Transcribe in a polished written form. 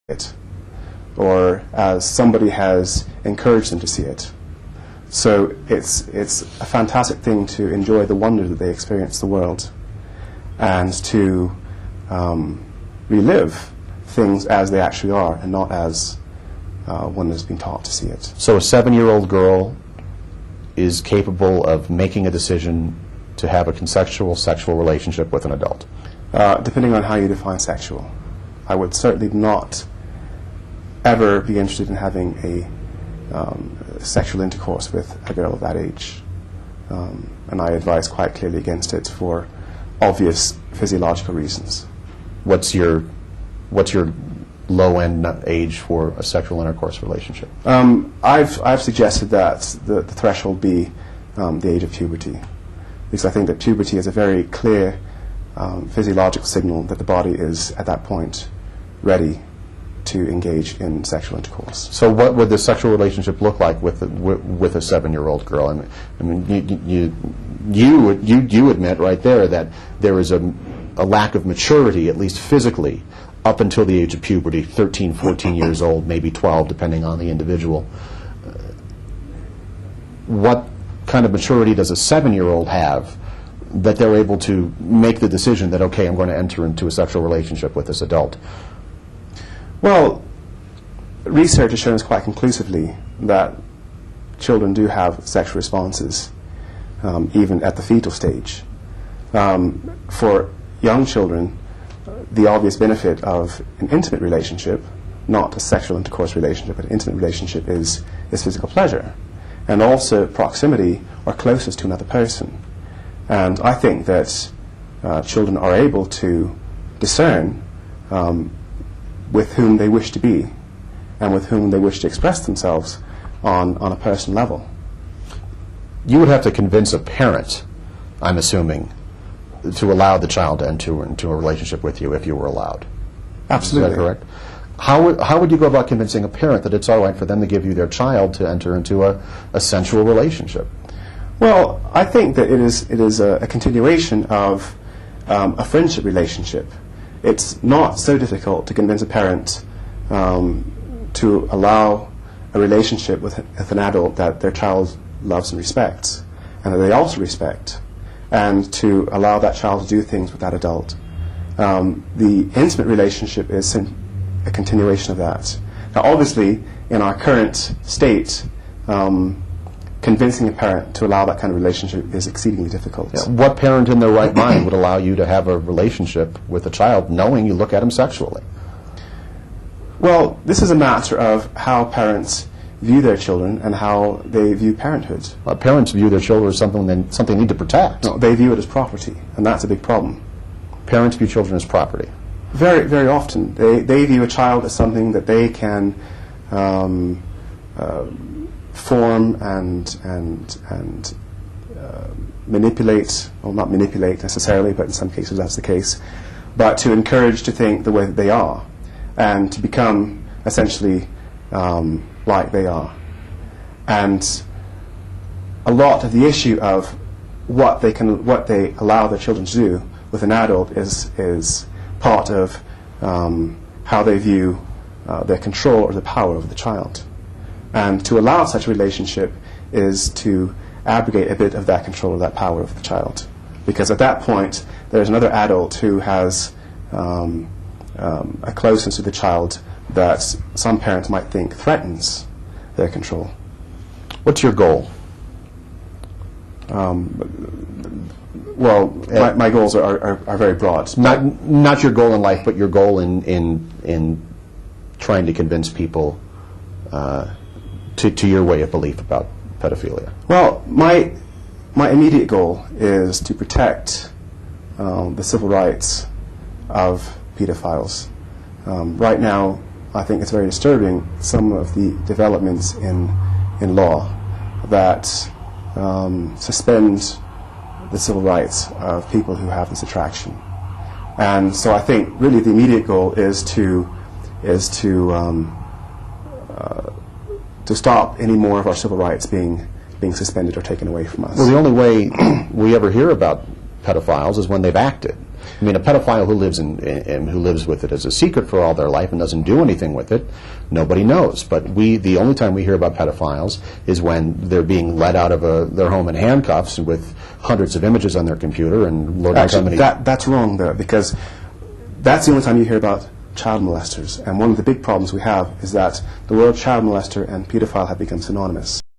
it, or as somebody has encouraged them to see it. So it's a fantastic thing to enjoy the wonder that they experience the world, and to relive things as they actually are, and not as one has been taught to see it. So a 7-year-old girl is capable of making a decision to have a consensual sexual relationship with an adult? Depending on how you define sexual. I would certainly not ever be interested in having a sexual intercourse with a girl of that age. And I advise quite clearly against it for obvious physiological reasons. What's your low-end age for a sexual intercourse relationship? I've suggested that the threshold be the age of puberty, because I think that puberty is a very clear physiological signal that the body is at that point ready to engage in sexual intercourse. So what would the sexual relationship look like with a 7-year-old girl? I mean, you admit right there that there is a lack of maturity, at least physically, up until the age of puberty, 13, 14 years old, maybe 12, depending on the individual. What kind of maturity does a 7-year-old have that they're able to make the decision that, okay, I'm going to enter into a sexual relationship with this adult? Well, research has shown us quite conclusively that children do have sexual responses, even at the fetal stage. For young children, the obvious benefit of an intimate relationship, not a sexual intercourse relationship, but an intimate relationship, is physical pleasure, and also proximity or closeness to another person. And I think that children are able to discern with whom they wish to be and with whom they wish to express themselves on a personal level. You would have to convince a parent, I'm assuming, to allow the child to enter into a relationship with you if you were allowed. Absolutely. Is that correct? How would you go about convincing a parent that it's all right for them to give you their child to enter into a sensual relationship? Well, I think that it is a continuation of a friendship relationship. It's not so difficult to convince a parent to allow a relationship with an adult that their child loves and respects, and that they also respect, and to allow that child to do things with that adult. The intimate relationship is a continuation of that. Now, obviously, in our current state, convincing a parent to allow that kind of relationship is exceedingly difficult. Yeah. What parent in their right mind would allow you to have a relationship with a child knowing you look at him sexually? Well, this is a matter of how parents view their children and how they view parenthood. Parents view their children as something they need to protect. No, they view it as property, and that's a big problem. Parents view children as property. Very, very often. They view a child as something that they can form and manipulate, well, not manipulate necessarily, but in some cases that's the case, but to encourage to think the way that they are, and to become essentially like they are. And a lot of the issue of what they allow their children to do with an adult is part of how they view their control or the power over the child. And to allow such a relationship is to abrogate a bit of that control or that power of the child, because at that point there's another adult who has a closeness to the child that some parents might think threatens their control. What's your goal? Well, my goals are very broad. Not your goal in life, but your goal in trying to convince people to your way of belief about pedophilia. Well, my immediate goal is to protect the civil rights of pedophiles. Right now, I think it's very disturbing, some of the developments in law that suspend the civil rights of people who have this attraction. And so I think really the immediate goal is to stop any more of our civil rights being suspended or taken away from us. Well, the only way we ever hear about pedophiles is when they've acted. I mean, a pedophile who lives with it as a secret for all their life and doesn't do anything with it, nobody knows. But the only time we hear about pedophiles is when they're being let out of their home in handcuffs with hundreds of images on their computer and Lord knows how many. That's wrong, though, because that's the only time you hear about child molesters. And one of the big problems we have is that the word child molester and pedophile have become synonymous.